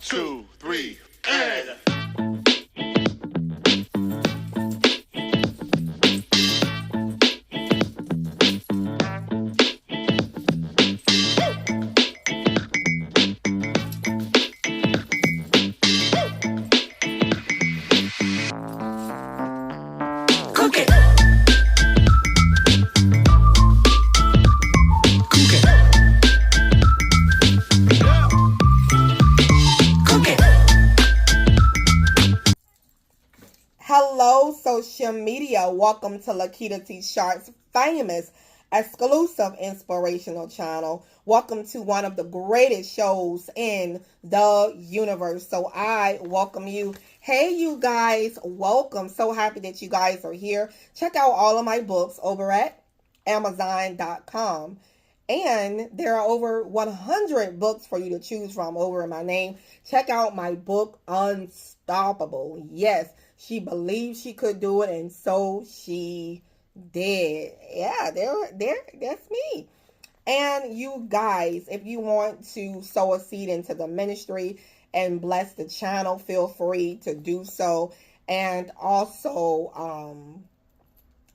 two, three, and. Cook it. Cook it. Cook it. Hello, social media. Welcome to Lakita T. Sharp's famous, exclusive, inspirational channel. Welcome to one of the greatest shows in the universe. So I welcome you. Hey, you guys. Welcome. So happy that you guys are here. Check out all of my books over at Amazon.com. And there are over 100 books for you to choose from over in my name. Check out my book, Unstoppable. Yes, she believed she could do it, and so she did. Yeah, that's me. And you guys, if you want to sow a seed into the ministry and bless the channel, feel free to do so. And also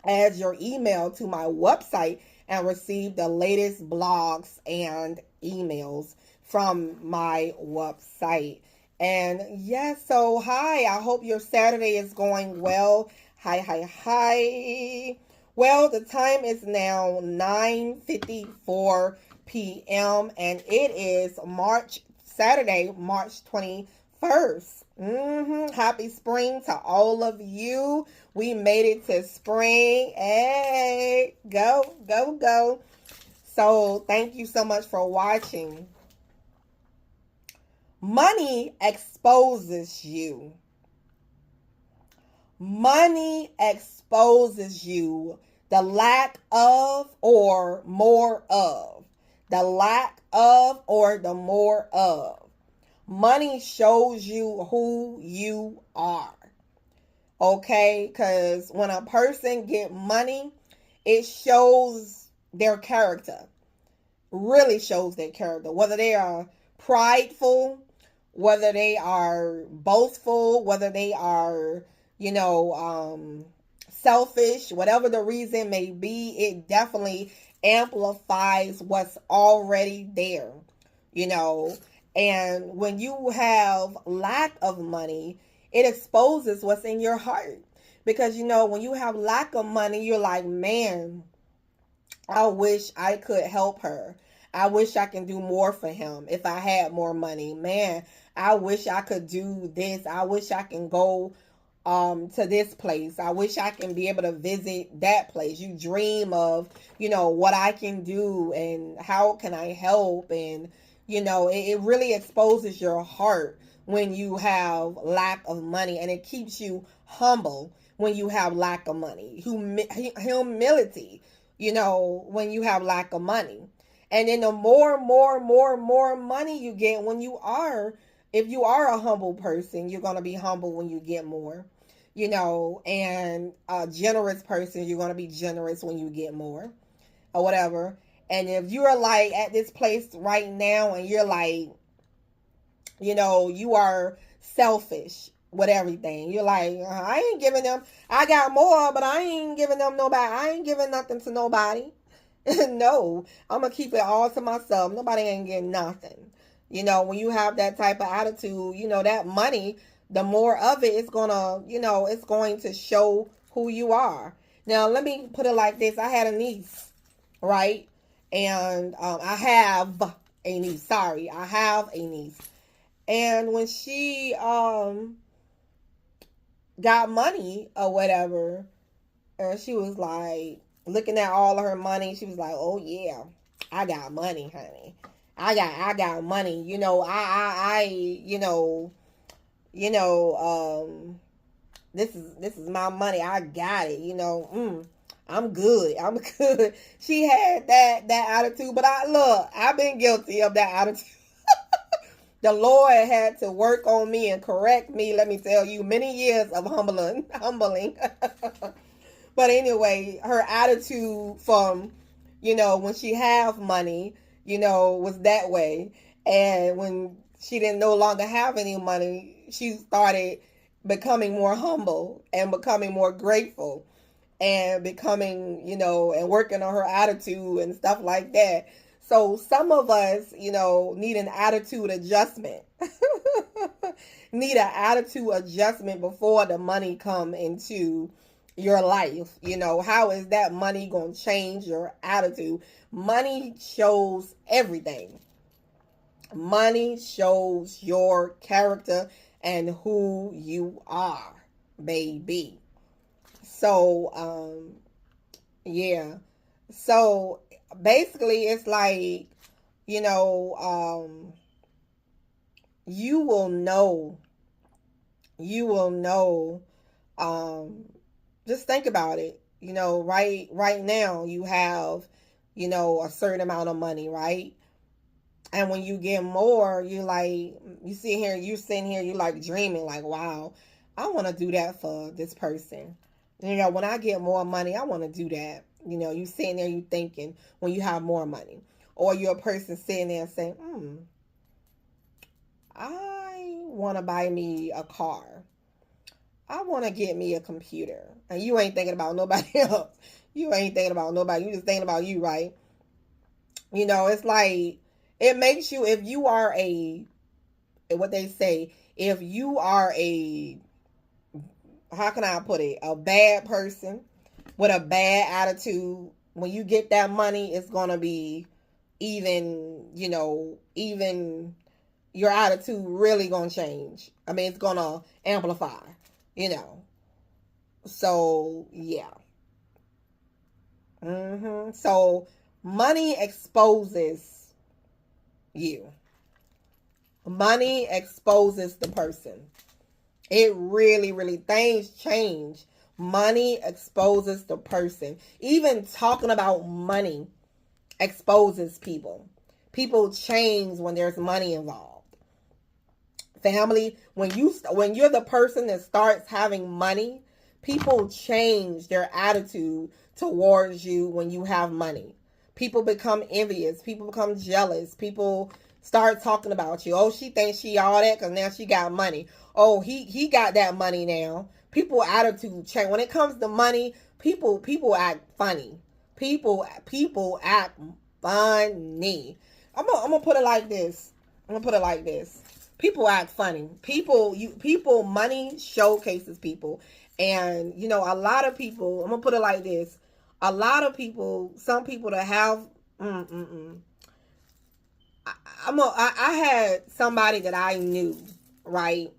add your email to my website and receive the latest blogs and emails from my website. And yes, so hi, I hope your Saturday is going well. Hi. Well, the time is now 9:54 p.m. and it is Saturday, March 21st. Happy spring to all of you. We made it to spring. Hey, go. So thank you so much for watching. Money exposes you. Money exposes you. The lack of or more of. The lack of or the more of. Money shows you who you are. Okay? Because when a person get money, it shows their character. Really shows their character. Whether they are prideful, whether they are boastful, whether they are, selfish, whatever the reason may be, it definitely amplifies what's already there, And when you have lack of money, it exposes what's in your heart. Because, when you have lack of money, you're like, man, I wish I could help her. I wish I can do more for him if I had more money. Man, I wish I could do this. I wish I can go to this place. I wish I can be able to visit that place. You dream of, what I can do and how can I help. And, it really exposes your heart when you have lack of money. And it keeps you humble when you have lack of money. Humility, when you have lack of money. And then the more money you get if you are a humble person, you're going to be humble when you get more, and a generous person, you're going to be generous when you get more or whatever. And if you're like at this place right now and you're like, you are selfish with everything. You're like, I ain't giving them, I got more, but I ain't giving them nobody. I ain't giving nothing to nobody. No, I'm going to keep it all to myself. Nobody ain't getting nothing. When you have that type of attitude, that money, the more of it is going to, it's going to show who you are. Now, let me put it like this. I had a niece, right? And I have a niece. Sorry, I have a niece. And when she got money or whatever, she was like, looking at all of her money, she was like, "Oh yeah, I got money, honey. I got money. This is my money. I got it. I'm good. I'm good." She had that attitude, but I've been guilty of that attitude. The Lord had to work on me and correct me. Let me tell you, many years of humbling. But anyway, her attitude from, when she have money, was that way. And when she didn't no longer have any money, she started becoming more humble and becoming more grateful and becoming, and working on her attitude and stuff like that. So some of us, need an attitude adjustment. Need an attitude adjustment before the money come into your life. How is that money going to change your attitude? Money shows everything. Money shows your character and who you are, baby. So, yeah. So basically it's like, you will know, just think about it. Right now you have, a certain amount of money, right? And when you get more, you sitting here, you like dreaming, like, wow, I want to do that for this person. When I get more money, I want to do that. You sitting there, you thinking when you have more money. Or you're a person sitting there saying, I want to buy me a car. I want to get me a computer. And you ain't thinking about nobody else. You ain't thinking about nobody. You just thinking about you, right? It's like, it makes you, if you are what they say, if you are how can I put it, a bad person with a bad attitude, when you get that money, it's going to be even your attitude really going to change. I mean, it's going to amplify, So, yeah. So, money exposes you. Money exposes the person. It really, really, things change. Money exposes the person. Even talking about money exposes people. People change when there's money involved. Family, when you're the person that starts having money, people change their attitude towards you when you have money. People become envious. People become jealous. People start talking about you. Oh, she thinks she all that because now she got money. Oh, he got that money now. People attitude change. When it comes to money, people act funny. People act funny. I'm gonna put it like this. People act funny. Money showcases people. And, a lot of people, I'm going to put it like this. A lot of people, some people that have, I had somebody that I knew, right?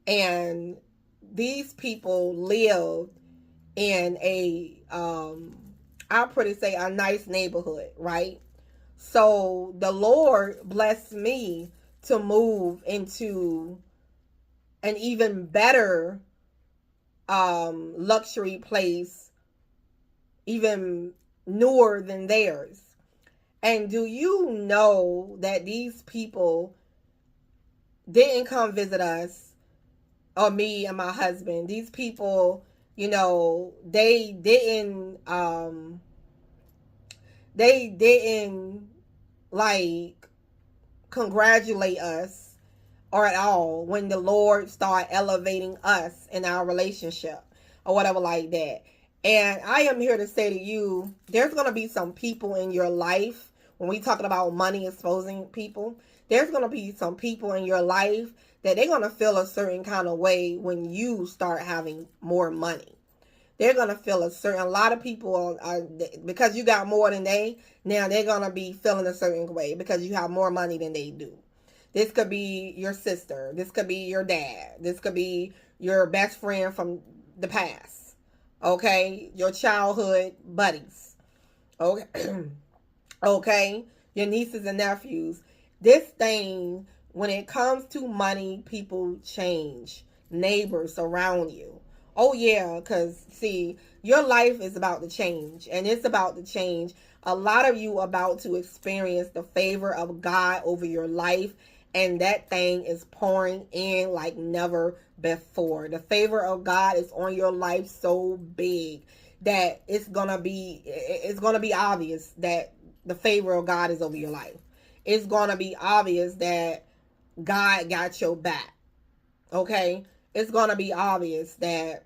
And these people lived in I'll pretty say a nice neighborhood, right? So the Lord blessed me to move into an even better luxury place, even newer than theirs. And do you know that these people didn't come visit us, or me and my husband? These people, they didn't like congratulate us or at all when the Lord started elevating us in our relationship or whatever like that. And I am here to say to you, there's going to be some people in your life, when we talking about money exposing people, there's going to be some people in your life that they're going to feel a certain kind of way when you start having more money. They're going to feel a lot of people are, because you got more than now they're going to be feeling a certain way because you have more money than they do. This could be your sister. This could be your dad. This could be your best friend from the past. Okay? Your childhood buddies. Okay? Okay? Your nieces and nephews. This thing, when it comes to money, people change. Neighbors around you. Oh, yeah, because, see, your life is about to change, and it's about to change. A lot of you about to experience the favor of God over your life, and that thing is pouring in like never before. The favor of God is on your life so big that it's gonna be obvious that the favor of God is over your life. It's gonna be obvious that God got your back. Okay? It's going to be obvious that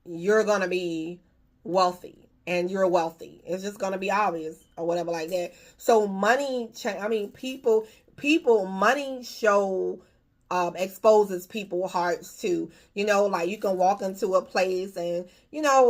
you're going to be wealthy and you're wealthy. It's just going to be obvious or whatever like that. So money, money exposes people's hearts to, like you can walk into a place and,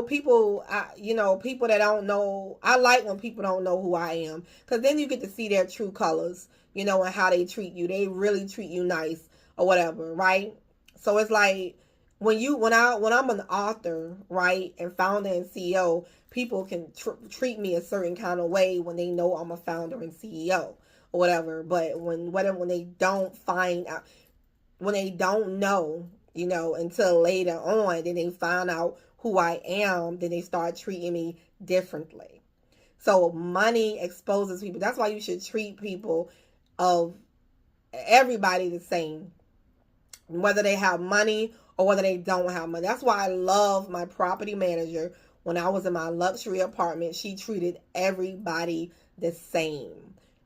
people that don't know, I like when people don't know who I am, because then you get to see their true colors, and how they treat you. They really treat you nice or whatever, right? So it's like, when I'm an author, right, and founder and CEO, people can treat me a certain kind of way when they know I'm a founder and CEO or whatever. But when they don't find out, when they don't know, until later on, then they find out who I am, then they start treating me differently. So money exposes people. That's why you should treat people, of everybody, the same, whether they have money or whether they don't have money. That's why I love my property manager. When I was in my luxury apartment, she treated everybody the same.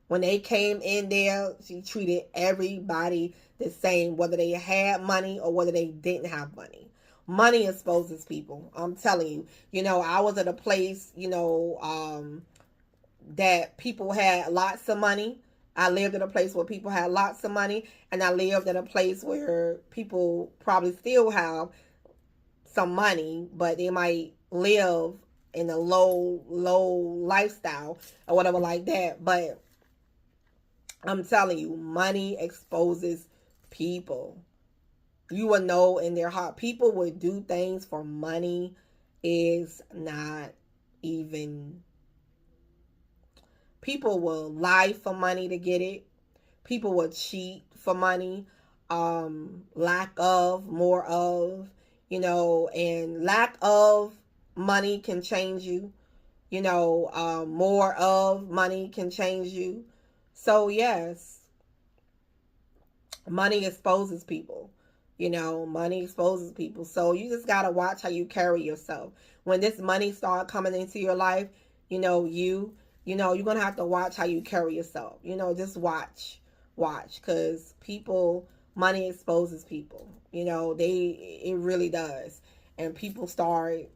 When they came in there, she treated everybody the same, whether they had money or whether they didn't have money. Money exposes people. I'm telling you. I was at a place, that people had lots of money. I lived in a place where people had lots of money, and I lived in a place where people probably still have some money, but they might live in a low lifestyle or whatever like that. But I'm telling you, money exposes people. You will know in their heart. People would do things for money is not even. People will lie for money to get it. People will cheat for money. Lack of, more of, and lack of money can change you. More of money can change you. So yes, money exposes people. Money exposes people. So you just gotta watch how you carry yourself. When this money start coming into your life, you're gonna have to watch how you carry yourself. Just watch, because money exposes people. It really does, and people start,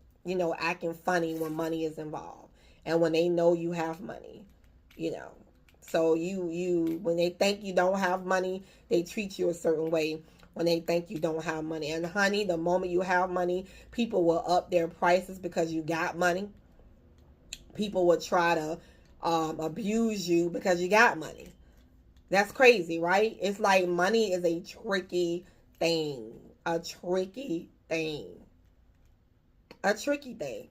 acting funny when money is involved, and when they know you have money, So when they think you don't have money, they treat you a certain way. When they think you don't have money, and honey, the moment you have money, people will up their prices because you got money. People will try to abuse you because you got money. That's crazy, right? It's like money is a tricky thing. A tricky thing. A tricky thing.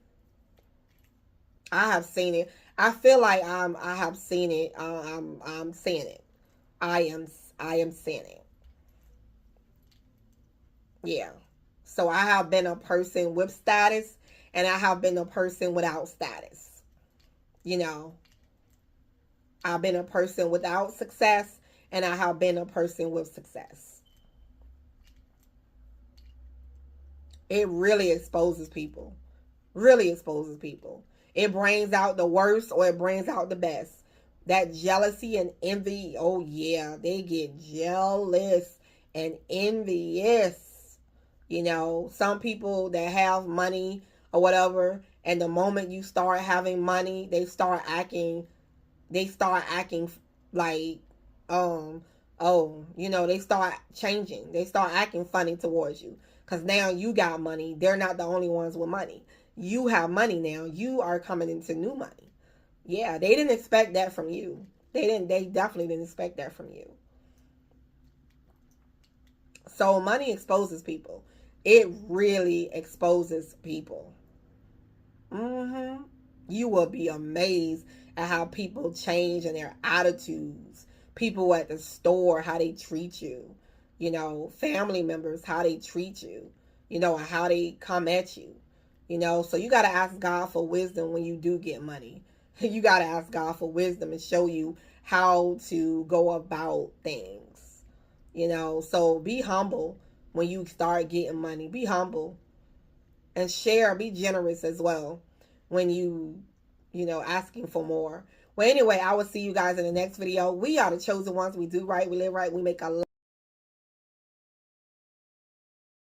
I have seen it. I feel like I have seen it. I'm seeing it. I am seeing it. Yeah. So I have been a person with status, and I have been a person without status. I've been a person without success, and I have been a person with success. It really exposes people. Really exposes people. It brings out the worst or it brings out the best. That jealousy and envy, oh yeah, they get jealous and envious. Some people that have money or whatever, and the moment you start having money, they start acting like, they start changing. They start acting funny towards you. Because now you got money. They're not the only ones with money. You have money now. You are coming into new money. Yeah, they didn't expect that from you. They definitely didn't expect that from you. So money exposes people. It really exposes people. You will be amazed at how people change in their attitudes. People at the store, how they treat you. Family members, how they treat you. And how they come at you. So you got to ask God for wisdom when you do get money. You got to ask God for wisdom and show you how to go about things. So be humble when you start getting money. Be humble and share. Be generous as well when asking for more. Well, anyway, I will see you guys in the next video. We are the chosen ones. We do right. We live right. We make a